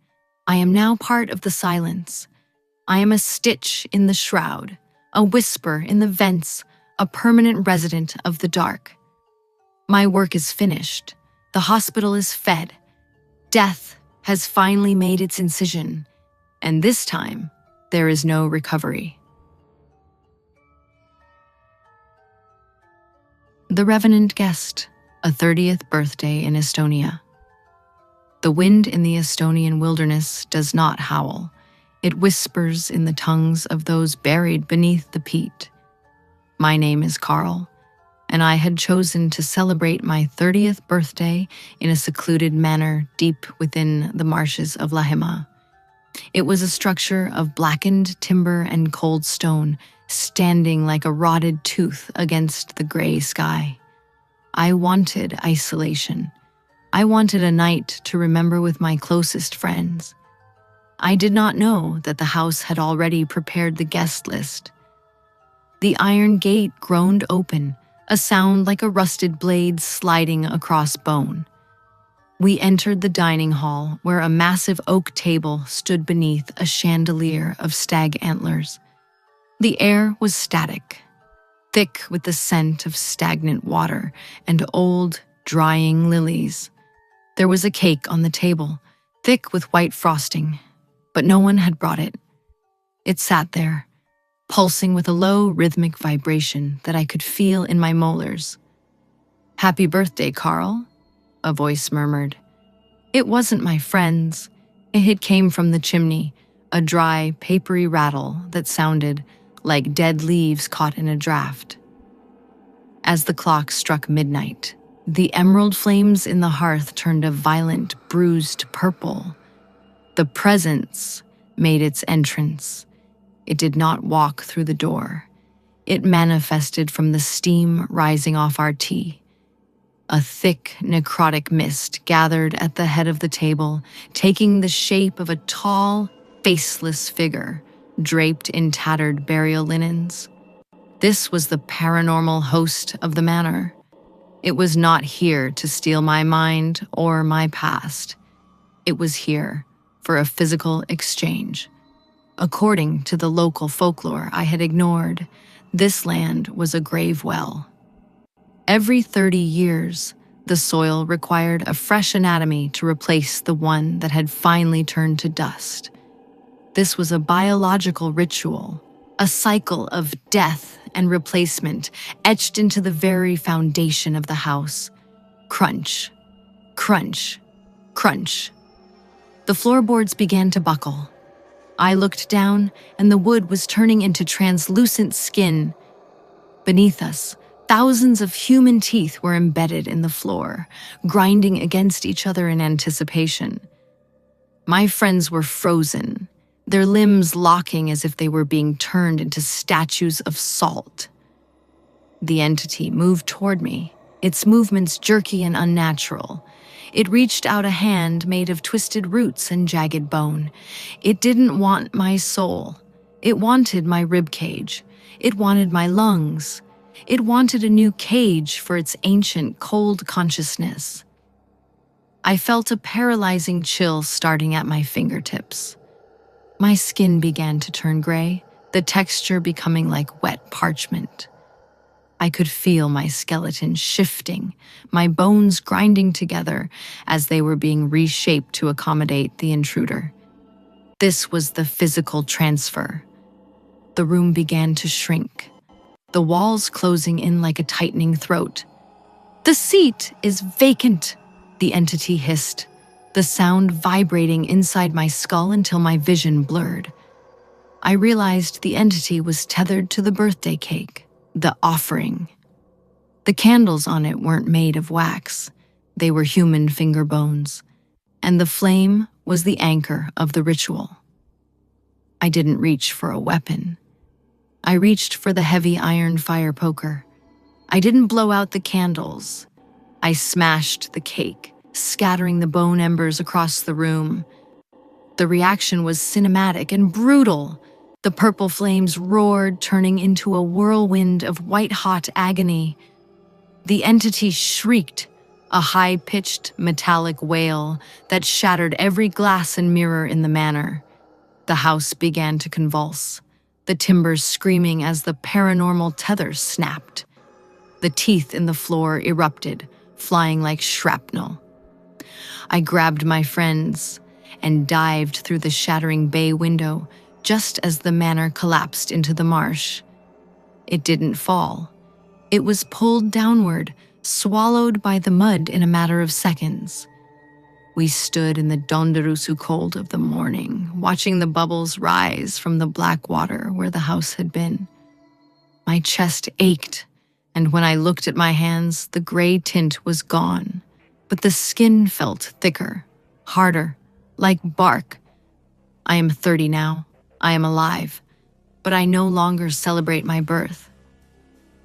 I am now part of the silence. I am a stitch in the shroud, a whisper in the vents, a permanent resident of the dark. My work is finished. The hospital is fed. Death has finally made its incision, and this time, there is no recovery. The Revenant Guest, a 30th birthday in Estonia. The wind in the Estonian wilderness does not howl. It whispers in the tongues of those buried beneath the peat. My name is Carl, and I had chosen to celebrate my 30th birthday in a secluded manor deep within the marshes of Lahemaa. It was a structure of blackened timber and cold stone, standing like a rotted tooth against the gray sky. I wanted isolation. I wanted a night to remember with my closest friends. I did not know that the house had already prepared the guest list. The iron gate groaned open, a sound like a rusted blade sliding across bone. We entered the dining hall, where a massive oak table stood beneath a chandelier of stag antlers. The air was static, thick with the scent of stagnant water and old, drying lilies. There was a cake on the table, thick with white frosting, but no one had brought it. It sat there, pulsing with a low, rhythmic vibration that I could feel in my molars. "Happy birthday, Carl," a voice murmured. It wasn't my friend's. It came from the chimney, a dry, papery rattle that sounded like dead leaves caught in a draft. As the clock struck midnight, the emerald flames in the hearth turned a violent, bruised purple. The presence made its entrance. It did not walk through the door. It manifested from the steam rising off our tea. A thick, necrotic mist gathered at the head of the table, taking the shape of a tall, faceless figure, draped in tattered burial linens. This was the paranormal host of the manor. It was not here to steal my mind or my past. It was here for a physical exchange. According to the local folklore I had ignored, this land was a grave well. Every 30 years, the soil required a fresh anatomy to replace the one that had finally turned to dust. This was a biological ritual, a cycle of death and replacement etched into the very foundation of the house. Crunch, crunch, crunch. The floorboards began to buckle. I looked down, and the wood was turning into translucent skin. Beneath us, thousands of human teeth were embedded in the floor, grinding against each other in anticipation. My friends were frozen, their limbs locking as if they were being turned into statues of salt. The entity moved toward me, its movements jerky and unnatural. It reached out a hand made of twisted roots and jagged bone. It didn't want my soul. It wanted my ribcage. It wanted my lungs. It wanted a new cage for its ancient, cold consciousness. I felt a paralyzing chill starting at my fingertips. My skin began to turn gray, the texture becoming like wet parchment. I could feel my skeleton shifting, my bones grinding together as they were being reshaped to accommodate the intruder. This was the physical transfer. The room began to shrink, the walls closing in like a tightening throat. "The seat is vacant," the entity hissed, the sound vibrating inside my skull until my vision blurred. I realized the entity was tethered to the birthday cake, the offering. The candles on it weren't made of wax. They were human finger bones, and the flame was the anchor of the ritual. I didn't reach for a weapon. I reached for the heavy iron fire poker. I didn't blow out the candles. I smashed the cake, scattering the bone embers across the room. The reaction was cinematic and brutal. The purple flames roared, turning into a whirlwind of white-hot agony. The entity shrieked, a high-pitched, metallic wail that shattered every glass and mirror in the manor. The house began to convulse, the timbers screaming as the paranormal tethers snapped. The teeth in the floor erupted, flying like shrapnel. I grabbed my friends and dived through the shattering bay window just as the manor collapsed into the marsh. It didn't fall. It was pulled downward, swallowed by the mud in a matter of seconds. We stood in the Donderusu cold of the morning, watching the bubbles rise from the black water where the house had been. My chest ached, and when I looked at my hands, the gray tint was gone, but the skin felt thicker, harder, like bark. I am 30 now. I am alive, but I no longer celebrate my birth.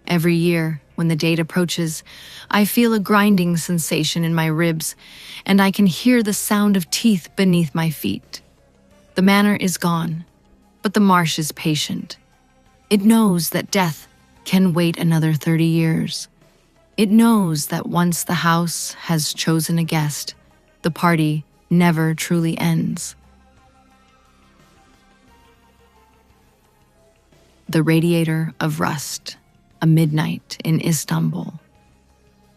Every year, When the date approaches, I feel a grinding sensation in my ribs, and I can hear the sound of teeth beneath my feet. The manor is gone, but the marsh is patient. It knows that death can wait another 30 years. It knows that once the house has chosen a guest, the party never truly ends. The radiator of rust, a midnight in Istanbul.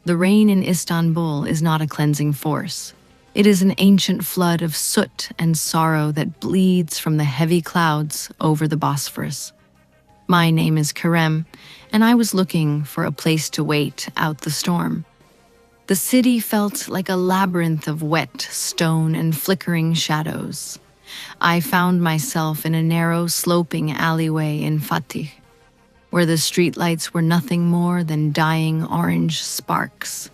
The rain in Istanbul is not a cleansing force. It is an ancient flood of soot and sorrow that bleeds from the heavy clouds over the Bosphorus. My name is Kerem, and I was looking for a place to wait out the storm. The city felt like a labyrinth of wet stone and flickering shadows. I found myself in a narrow, sloping alleyway in Fatih, where the streetlights were nothing more than dying orange sparks.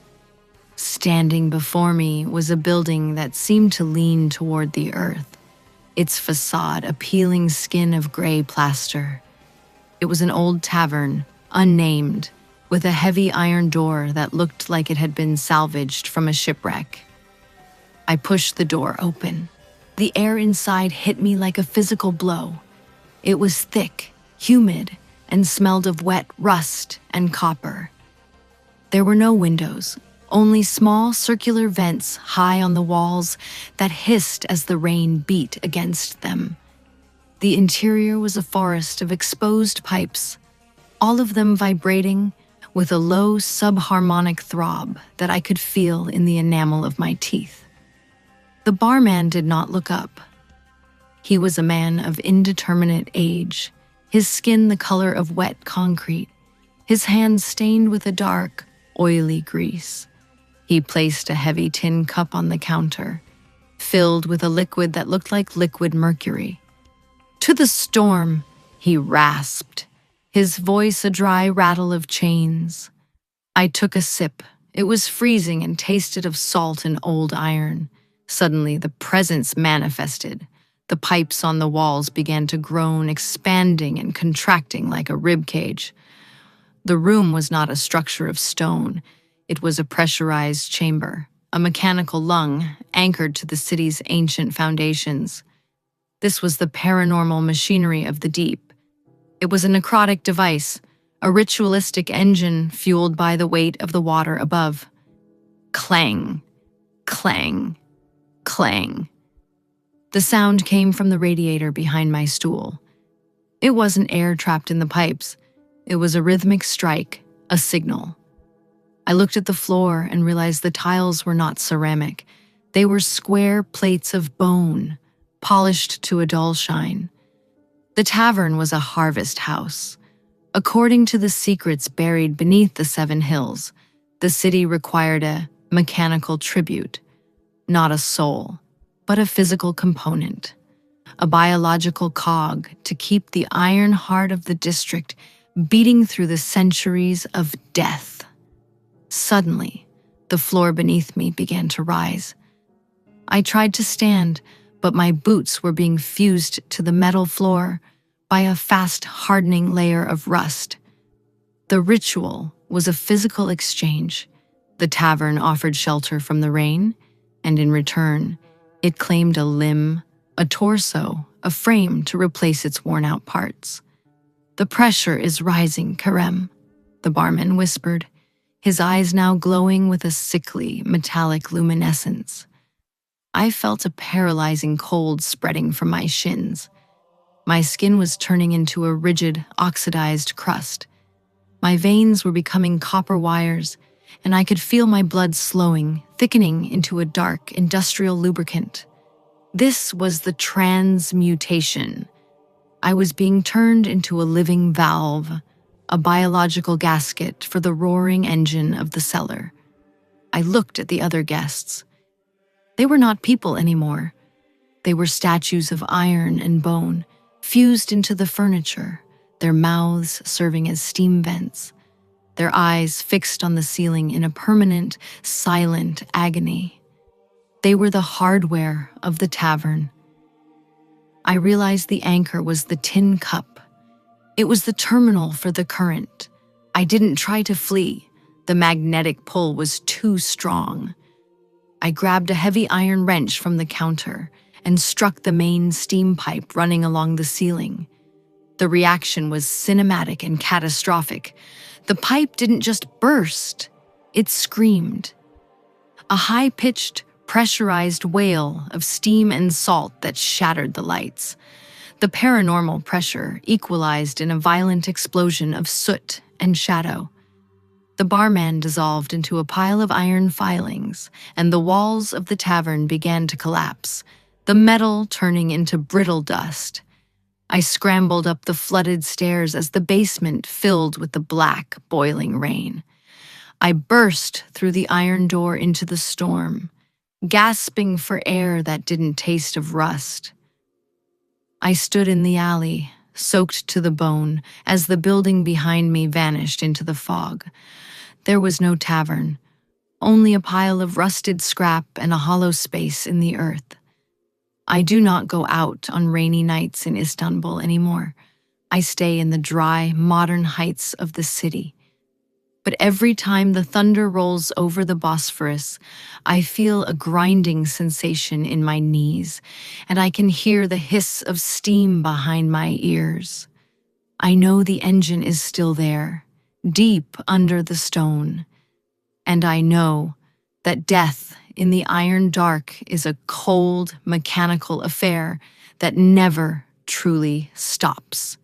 Standing before me was a building that seemed to lean toward the earth, its facade a peeling skin of gray plaster. It was an old tavern, unnamed, with a heavy iron door that looked like it had been salvaged from a shipwreck. I pushed the door open. The air inside hit me like a physical blow. It was thick, humid, and smelled of wet rust and copper. There were no windows, only small circular vents high on the walls that hissed as the rain beat against them. The interior was a forest of exposed pipes, all of them vibrating with a low subharmonic throb that I could feel in the enamel of my teeth. The barman did not look up. He was a man of indeterminate age, his skin the color of wet concrete, his hands stained with a dark, oily grease. He placed a heavy tin cup on the counter, filled with a liquid that looked like liquid mercury. "To the storm," he rasped, his voice a dry rattle of chains. I took a sip. It was freezing and tasted of salt and old iron. Suddenly, the presence manifested. The pipes on the walls began to groan, expanding and contracting like a rib cage. The room was not a structure of stone. It was a pressurized chamber, a mechanical lung anchored to the city's ancient foundations. This was the paranormal machinery of the deep. It was a necrotic device, a ritualistic engine fueled by the weight of the water above. Clang, clang, clang. The sound came from the radiator behind my stool. It wasn't air trapped in the pipes. It was a rhythmic strike, a signal. I looked at the floor and realized the tiles were not ceramic. They were square plates of bone, polished to a dull shine. The tavern was a harvest house. According to the secrets buried beneath the 7 hills, the city required a mechanical tribute, not a soul, but a physical component, a biological cog to keep the iron heart of the district beating through the centuries of death. Suddenly, the floor beneath me began to rise. I tried to stand, but my boots were being fused to the metal floor by a fast hardening layer of rust. The ritual was a physical exchange. The tavern offered shelter from the rain, and in return, it claimed a limb, a torso, a frame to replace its worn-out parts. "The pressure is rising, Kerem," the barman whispered, his eyes now glowing with a sickly, metallic luminescence. I felt a paralyzing cold spreading from my shins. My skin was turning into a rigid, oxidized crust. My veins were becoming copper wires, and I could feel my blood slowing, thickening into a dark, industrial lubricant. This was the transmutation. I was being turned into a living valve, a biological gasket for the roaring engine of the cellar. I looked at the other guests. They were not people anymore. They were statues of iron and bone, fused into the furniture, their mouths serving as steam vents, their eyes fixed on the ceiling in a permanent, silent agony. They were the hardware of the tavern. I realized the anchor was the tin cup. It was the terminal for the current. I didn't try to flee. The magnetic pull was too strong. I grabbed a heavy iron wrench from the counter and struck the main steam pipe running along the ceiling. The reaction was cinematic and catastrophic. The pipe didn't just burst, it screamed. A high-pitched, pressurized wail of steam and salt that shattered the lights. The paranormal pressure equalized in a violent explosion of soot and shadow. The barman dissolved into a pile of iron filings, and the walls of the tavern began to collapse, the metal turning into brittle dust. I scrambled up the flooded stairs as the basement filled with the black, boiling rain. I burst through the iron door into the storm, gasping for air that didn't taste of rust. I stood in the alley, soaked to the bone, as the building behind me vanished into the fog. There was no tavern, only a pile of rusted scrap and a hollow space in the earth. I do not go out on rainy nights in Istanbul anymore. I stay in the dry, modern heights of the city. But every time the thunder rolls over the Bosphorus, I feel a grinding sensation in my knees, and I can hear the hiss of steam behind my ears. I know the engine is still there, deep under the stone, and I know that death in the iron dark is a cold, mechanical affair that never truly stops.